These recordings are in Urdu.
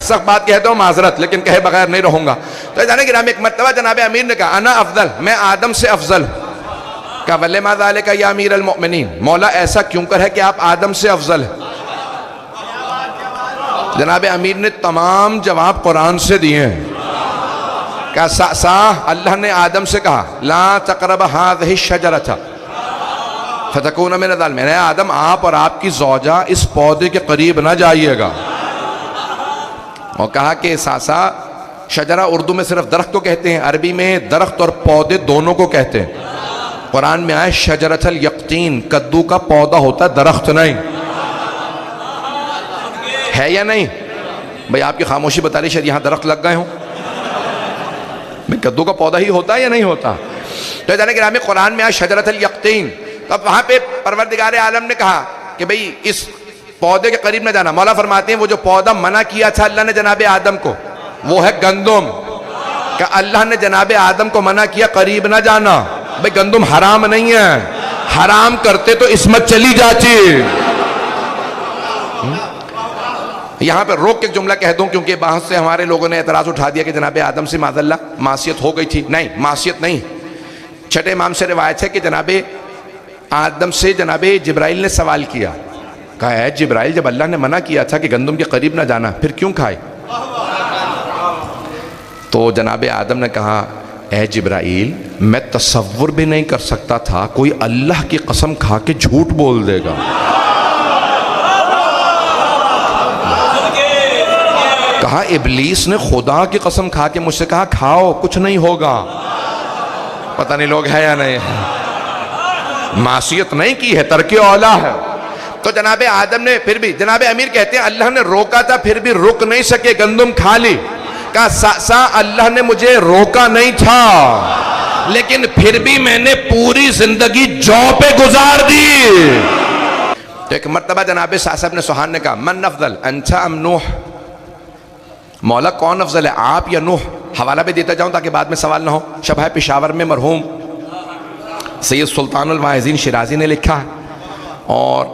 سخت بات کہتا ہوں معذرت، لیکن کہے بغیر نہیں رہوں گا۔ تو جانے کہ ایک مرتبہ جناب امیر نے کہا انا افضل، میں آدم سے افضل ہوں۔ کہا وَلِمَا ذَلِكَ یا امیر المؤمنین، مولا ایسا کیوں کر ہے کہ آپ آدم سے افضل ہیں؟ جناب امیر نے تمام جواب قرآن سے دیے ہیں۔ کہا سا اللہ نے آدم سے کہا لا تقرب هذه الشجرة فتكون من الظالمین، اے آدم آپ اور آپ کی زوجہ اس پودے کے قریب نہ جائیے گا۔ اور کہا کہ ساسا شجرہ اردو میں صرف درخت کو کہتے ہیں، عربی میں درخت اور پودے دونوں کو کہتے ہیں۔ قرآن میں آئے شجرۃ الیقطین، کدو کا پودا ہوتا ہے، درخت نہیں ہے یا نہیں؟ بھئی آپ کی خاموشی بتا رہی شاید یہاں درخت لگ گئے ہوں۔ کدو کا پودا ہی ہوتا ہے یا نہیں ہوتا؟ تو جانے کہ ہمیں قرآن میں آئے شجرۃ الیقطین، تو اب وہاں پہ پروردگار عالم نے کہا کہ بھئی اس پودے کے قریب نہ جانا۔ مولا فرماتے ہیں وہ جو پودا منع کیا تھا اللہ نے جناب آدم کو، وہ ہے گندم۔ کہ اللہ نے جناب آدم کو منع کیا قریب نہ جانا۔ بھئی گندم حرام نہیں ہے، حرام کرتے تو عصمت چلی جاتی۔ یہاں پہ روک کے جملہ کہہ دوں کیونکہ بحث سے ہمارے لوگوں نے اعتراض اٹھا دیا کہ جناب آدم سے معاذ اللہ معصیت ہو گئی تھی۔ نہیں، معصیت نہیں۔ چھٹے امام سے روایت ہے کہ جناب آدم سے جناب جبرائیل نے سوال کیا، کہا اے جبرائیل جب اللہ نے منع کیا تھا کہ گندم کے قریب نہ جانا پھر کیوں کھائے؟ تو جناب آدم نے کہا اے جبرائیل میں تصور بھی نہیں کر سکتا تھا کوئی اللہ کی قسم کھا کے جھوٹ بول دے گا۔ کہا ابلیس نے خدا کی قسم کھا کے مجھ سے کہا کھاؤ کچھ نہیں ہوگا۔ پتہ نہیں لوگ ہے یا نہیں ہے، معصیت نہیں کی ہے، ترک اولا ہے۔ تو جناب آدم نے پھر بھی، جناب امیر کہتے ہیں اللہ نے روکا تھا پھر بھی رک نہیں سکے، گندم کھا لی۔ کہا سا اللہ نے مجھے روکا نہیں تھا لیکن پھر بھی میں نے پوری زندگی جو پہ گزار دی۔ تو ایک مرتبہ جناب ساسا ابن سوحان نے کہا من افضل انت ام نوح، مولا کون افضل ہے آپ یا نوح؟ حوالہ بھی دیتا جاؤں تاکہ بعد میں سوال نہ ہو۔ شبہ پشاور میں مرحوم سید سلطان الواعظین شیرازی نے لکھا ہے اور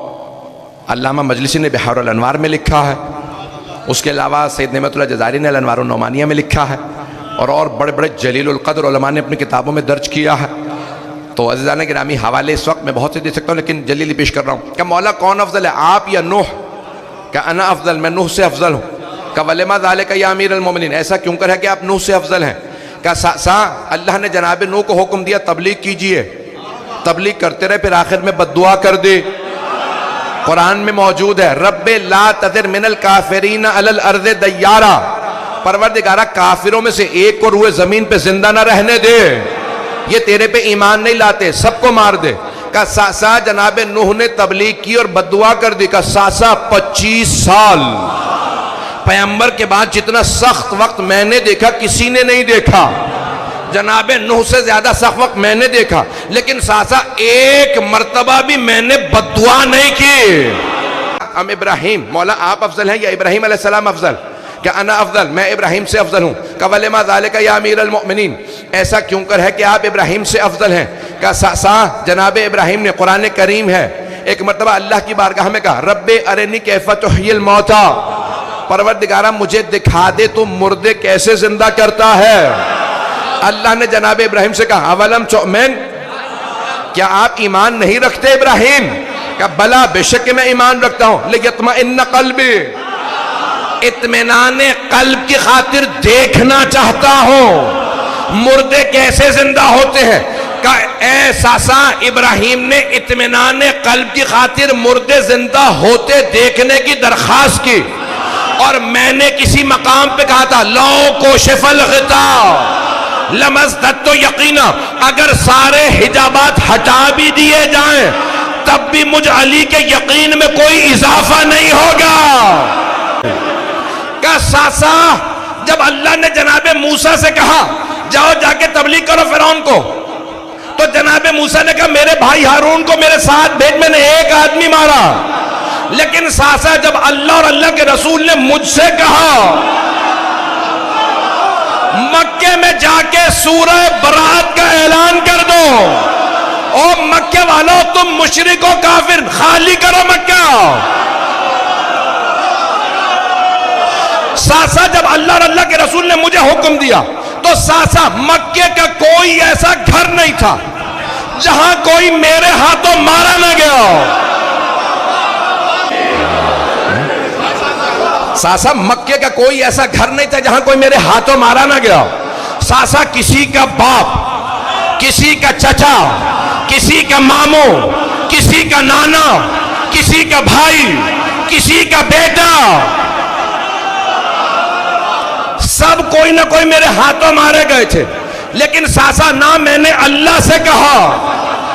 علامہ مجلسی نے بحار الانوار میں لکھا ہے، اس کے علاوہ سید نعمت اللہ جزائری نے الانوار النعمانیہ میں لکھا ہے، اور بڑے بڑے جلیل القدر علماء نے اپنی کتابوں میں درج کیا ہے۔ تو عزیزان گرامی حوالے اس وقت میں بہت سے دے سکتا ہوں لیکن جلیلی پیش کر رہا ہوں کہ مولا کون افضل ہے آپ یا نوح؟ کہ انا افضل، میں نوح سے افضل ہوں۔ کہ وَلِمَا ذَلِكَ یا امیر المومنین، ایسا کیوں کر ہے کہ آپ نوح سے افضل ہیں؟ کہ اللہ نے جناب نوح کو حکم دیا تبلیغ کیجئے، تبلیغ کرتے رہے، پھر آخر میں بددعا کر دی۔ قرآن میں موجود ہے رب لا تذر من الکافرین علی الارض دیارا، پروردگارہ کافروں میں سے ایک کو روئے زمین پہ زندہ نہ رہنے دے، یہ تیرے پہ ایمان نہیں لاتے، سب کو مار دے۔ کہ ساسا جناب نوح نے تبلیغ کی اور بددعا کر دی۔ کہ ساسا 25 سال پیغمبر کے بعد جتنا سخت وقت میں نے دیکھا کسی نے نہیں دیکھا، جناب نوح سے زیادہ سخت وقت میں نے دیکھا، لیکن ساسا ایک مرتبہ بھی میں نے بددعا نہیں کی۔ ہم ابراہیم، مولا آپ افضل ہیں یا ابراہیم علیہ السلام افضل؟ کہ انا افضل، میں ابراہیم سے افضل ہوں۔ کہ وَلِمَا ذَلِكَ یا امیر المؤمنین، ایسا کیوں کر ہے کہ آپ ابراہیم سے افضل ہیں؟ کہ ساسا جناب ابراہیم نے، قرآن کریم ہے، ایک مرتبہ اللہ کی بارگاہ میں کہا رب ارنی کیف تحیی الموتیٰ، پروردگارہ مجھے دکھا دے تو مردے کیسے زندہ کرتا ہے۔ اللہ نے جناب ابراہیم سے کہا اولم تؤمن، کیا آپ ایمان نہیں رکھتے ابراہیم؟ کہ بلا بے شک میں ایمان رکھتا ہوں، لیطمئن قلبی، اطمینان قلب کی خاطر دیکھنا چاہتا ہوں مردے کیسے زندہ ہوتے ہیں۔ کہ اے ساسا ابراہیم نے اطمینان قلب کی خاطر مردے زندہ ہوتے دیکھنے کی درخواست کی، اور میں نے کسی مقام پہ کہا تھا لو کوشف الغطاء لمزددت یقینا، اگر سارے حجابات ہٹا بھی دیے جائیں تب بھی مجھ علی کے یقین میں کوئی اضافہ نہیں ہوگا۔ کہ ساسا جب اللہ نے جناب موسیٰ سے کہا جاؤ جا کے تبلیغ کرو فرعون کو، تو جناب موسیٰ نے کہا میرے بھائی ہارون کو میرے ساتھ بھیج، میں نے ایک آدمی مارا۔ لیکن ساسا جب اللہ اور اللہ کے رسول نے مجھ سے کہا مکے میں جا کے سورہ برات کا اعلان کر دو، او مکے والوں تم مشرک و کافر خالی کرو مکہ، ساسا جب اللہ اور اللہ کے رسول نے مجھے حکم دیا تو ساسا مکے کا کوئی ایسا گھر نہیں تھا جہاں کوئی میرے ہاتھوں مارا نہ گیا ہو. ساسا مکے کا کوئی ایسا گھر نہیں تھا جہاں کوئی میرے ہاتھوں مارا نہ گیا ہو. ساسا کسی کا باپ، کسی کا چچا، کسی کا ماموں، کسی کا نانا، کسی کا بھائی، کسی کا بیٹا، سب کوئی نہ کوئی میرے ہاتھوں مارے گئے تھے. لیکن ساسا نہ میں نے اللہ سے کہا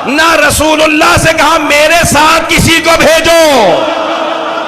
نہ رسول اللہ سے کہا میرے ساتھ کسی کو بھیجو.